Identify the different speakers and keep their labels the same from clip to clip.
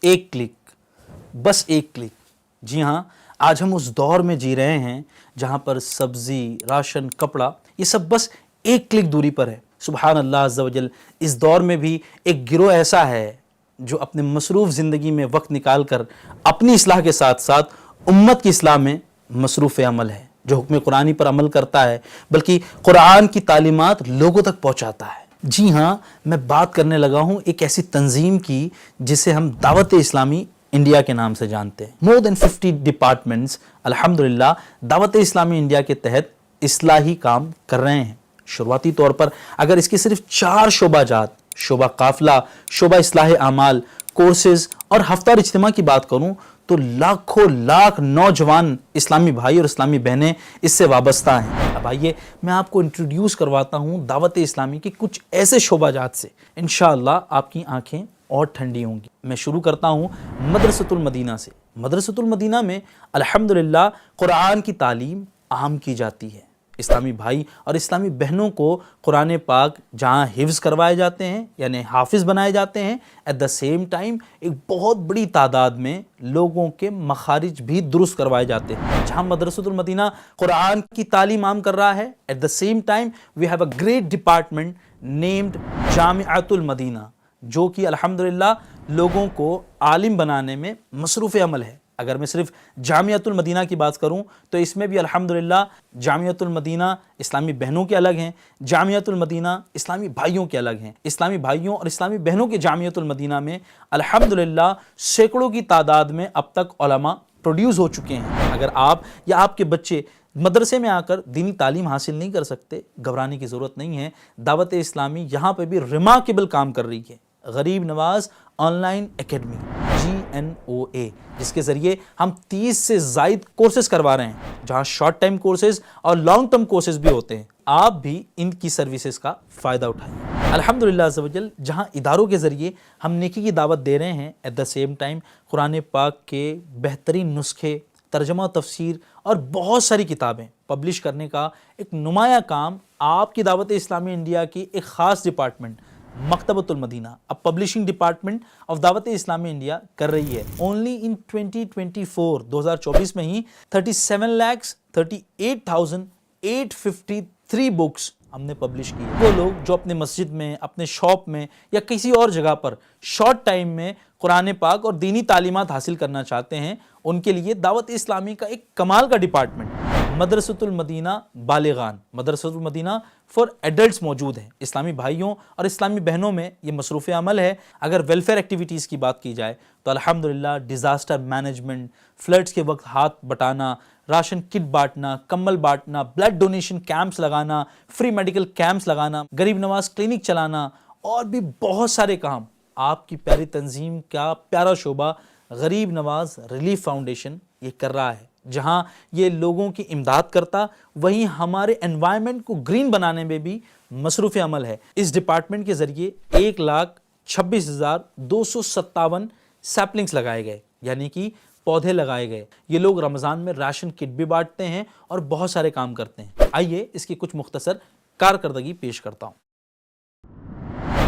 Speaker 1: ایک کلک، بس ایک کلک۔ جی ہاں، آج ہم اس دور میں جی رہے ہیں جہاں پر سبزی، راشن، کپڑا یہ سب بس ایک کلک دوری پر ہے۔ سبحان اللہ عز و جل، اس دور میں بھی ایک گروہ ایسا ہے جو اپنے مصروف زندگی میں وقت نکال کر اپنی اصلاح کے ساتھ ساتھ امت کی اصلاح میں مصروف عمل ہے، جو حکم قرآنی پر عمل کرتا ہے بلکہ قرآن کی تعلیمات لوگوں تک پہنچاتا ہے۔ جی ہاں، میں بات کرنے لگا ہوں ایک ایسی تنظیم کی جسے ہم دعوت اسلامی انڈیا کے نام سے جانتے ہیں۔ مور دین 50 ڈپارٹمنٹس الحمدللہ دعوت اسلامی انڈیا کے تحت اصلاحی کام کر رہے ہیں۔ شروعاتی طور پر اگر اس کے صرف 4 شعبہ جات، شعبہ قافلہ، شعبہ اصلاح اعمال، کورسز اور ہفتہ اجتماع کی بات کروں تو لاکھوں لاکھ نوجوان اسلامی بھائی اور اسلامی بہنیں اس سے وابستہ ہیں۔ اب آئیے میں آپ کو انٹروڈیوس کرواتا ہوں دعوت اسلامی کے کچھ ایسے شعبہ جات سے، انشاءاللہ آپ کی آنکھیں اور ٹھنڈی ہوں گی۔ میں شروع کرتا ہوں مدرسۃ المدینہ سے۔ مدرسۃ المدینہ میں الحمدللہ قرآن کی تعلیم عام کی جاتی ہے۔ اسلامی بھائی اور اسلامی بہنوں کو قرآن پاک جہاں حفظ کروائے جاتے ہیں یعنی حافظ بنائے جاتے ہیں، ایٹ دا سیم ٹائم ایک بہت بڑی تعداد میں لوگوں کے مخارج بھی درست کروائے جاتے ہیں۔ جہاں مدرسۃ المدینہ قرآن کی تعلیم عام کر رہا ہے، at the same time we have a great department named Jamiatul Madina, جو کہ الحمدللہ لوگوں کو عالم بنانے میں مصروف عمل ہے۔ اگر میں صرف جامعۃ المدینہ کی بات کروں تو اس میں بھی الحمدللہ جامعۃ المدینہ اسلامی بہنوں کے الگ ہیں، جامعۃ المدینہ اسلامی بھائیوں کے الگ ہیں۔ اسلامی بھائیوں اور اسلامی بہنوں کے جامعۃ المدینہ میں الحمدللہ سینکڑوں کی تعداد میں اب تک علماء پروڈیوس ہو چکے ہیں۔ اگر آپ یا آپ کے بچے مدرسے میں آ کر دینی تعلیم حاصل نہیں کر سکتے، گھبرانے کی ضرورت نہیں ہے۔ دعوت اسلامی یہاں پہ بھی ریمارکیبل کام کر رہی ہے۔ غریب نواز آن لائن اکیڈمی GNOA، جس کے ذریعے ہم 30 سے زائد کورسز کروا رہے ہیں، جہاں شارٹ ٹائم کورسز اور لانگ ٹرم کورسز بھی ہوتے ہیں۔ آپ بھی ان کی سروسز کا فائدہ اٹھائیں۔ الحمدللہ عز و جل، جہاں اداروں کے ذریعے ہم نیکی کی دعوت دے رہے ہیں، ایٹ دا سیم ٹائم قرآن پاک کے بہترین نسخے، ترجمہ و تفسیر اور بہت ساری کتابیں پبلش کرنے کا ایک نمایاں کام آپ کی دعوت اسلامی انڈیا کی ایک خاص ڈپارٹمنٹ مکتبۃ المدینہ، اب پبلشنگ ڈپارٹمنٹ آف دعوت اسلامی انڈیا کر رہی ہے۔ اونلی ان 2024 میں ہی 37,38,853 بکس ہم نے پبلش کی۔ وہ لوگ جو اپنے مسجد میں، اپنے شاپ میں یا کسی اور جگہ پر شارٹ ٹائم میں قرآن پاک اور دینی تعلیمات حاصل کرنا چاہتے ہیں، ان کے لیے دعوت اسلامی کا ایک کمال کا ڈپارٹمنٹ مدرسۃ المدینہ بالغان، مدرسۃ المدینہ فار ایڈلٹس موجود ہے۔ اسلامی بھائیوں اور اسلامی بہنوں میں یہ مصروف عمل ہے۔ اگر ویلفیئر ایکٹیویٹیز کی بات کی جائے تو الحمدللہ ڈیزاسٹر مینجمنٹ، فلڈز کے وقت ہاتھ بٹانا، راشن کٹ بانٹنا، کمبل بانٹنا، بلڈ ڈونیشن کیمپس لگانا، فری میڈیکل کیمپس لگانا، غریب نواز کلینک چلانا اور بھی بہت سارے کام آپ کی پیاری تنظیم کا پیارا شعبہ غریب نواز ریلیف فاؤنڈیشن یہ کر رہا ہے۔ جہاں یہ لوگوں کی امداد کرتا، وہیں ہمارے انوائرمنٹ کو گرین بنانے میں بھی مصروف عمل ہے۔ اس ڈپارٹمنٹ کے ذریعے 1,26,257 سیپلنگز لگائے گئے، یعنی کہ پودے لگائے گئے۔ یہ لوگ رمضان میں راشن کٹ بھی بانٹتے ہیں اور بہت سارے کام کرتے ہیں۔ آئیے اس کی کچھ مختصر کارکردگی پیش کرتا ہوں۔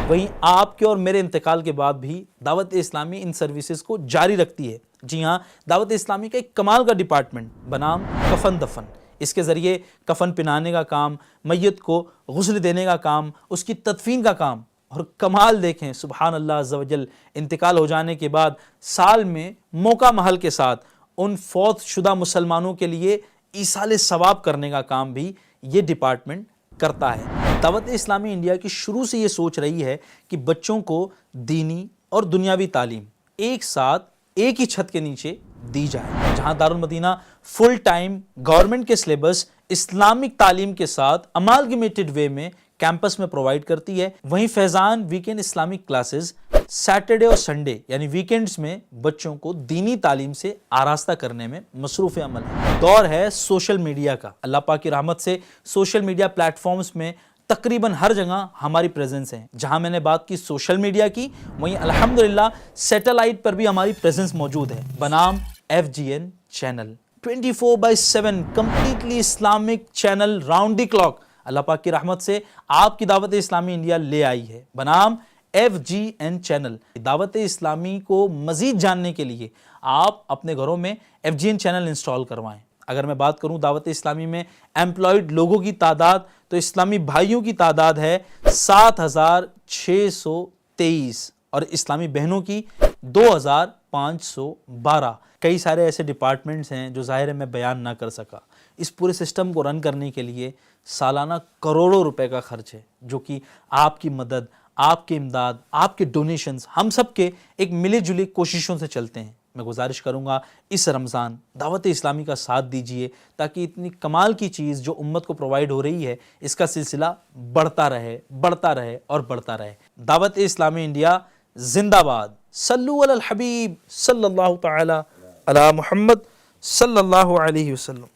Speaker 1: وہیں آپ کے اور میرے انتقال کے بعد بھی دعوت اسلامی ان سروسز کو جاری رکھتی ہے۔ جی ہاں، دعوت اسلامی کا ایک کمال کا ڈپارٹمنٹ بنام کفن دفن، اس کے ذریعے کفن پہنانے کا کام، میت کو غسل دینے کا کام، اس کی تدفین کا کام، اور کمال دیکھیں سبحان اللہ عز و جل، انتقال ہو جانے کے بعد سال میں موقع محل کے ساتھ ان فوت شدہ مسلمانوں کے لیے ایصال ثواب کرنے کا کام بھی یہ ڈپارٹمنٹ کرتا ہے۔ دعوت اسلامی انڈیا کی شروع سے یہ سوچ رہی ہے کہ بچوں کو دینی اور دنیاوی تعلیم ایک ساتھ ایک ہی چھت کے نیچے دی جائے۔ جہاں دارالمدینہ فل ٹائم گورنمنٹ کے سلیبس اسلامک تعلیم کے ساتھ امالگمیٹڈ وے میں کیمپس میں پرووائڈ کرتی ہے، وہیں فیضان ویکینڈ اسلامک کلاسز سیٹرڈے اور سنڈے یعنی ویکینڈز میں بچوں کو دینی تعلیم سے آراستہ کرنے میں مصروف عمل ہے۔ دور ہے سوشل میڈیا کا، اللہ پاک کی رحمت سے سوشل میڈیا پلیٹ فارمز میں تقریباً ہر جگہ ہماری پریزنس ہے۔ جہاں میں نے بات کی سوشل میڈیا کی، وہیں الحمدللہ سیٹلائٹ پر بھی ہماری پریزنس موجود ہے بنام FGN channel, 24/7 completely Islamic channel, round the clock Allah پاک کی رحمت سے آپ کی دعوت اسلامی انڈیا لے آئی ہے بنام FGN چینل. دعوت اسلامی کو مزید جاننے کے لیے آپ اپنے گھروں میں FGN چینل انسٹال کروائیں. اگر میں بات کروں دعوت اسلامی میں ایمپلائڈ لوگوں کی تعداد تو اسلامی بھائیوں کی تعداد ہے 7623 اور اسلامی بہنوں کی 2512. کئی سارے ایسے ڈپارٹمنٹس ہیں جو ظاہر ہے میں بیان نہ کر سکا. اس پورے سسٹم کو رن کرنے کے لیے سالانہ کروڑوں روپے کا خرچ ہے، جو کہ آپ کی مدد، آپ کی امداد، آپ کے ڈونیشنز، ہم سب کے ایک ملے جلے کوششوں سے چلتے ہیں. میں گزارش کروں گا اس رمضان دعوت اسلامی کا ساتھ دیجئے تاکہ اتنی کمال کی چیز جو امت کو پرووائڈ ہو رہی ہے اس کا سلسلہ بڑھتا رہے اور بڑھتا رہے. دعوت اسلامی انڈیا زندہ باد. صلو علی الحبیب صلی اللہ تعالی علی محمد صلی اللہ علیہ وسلم.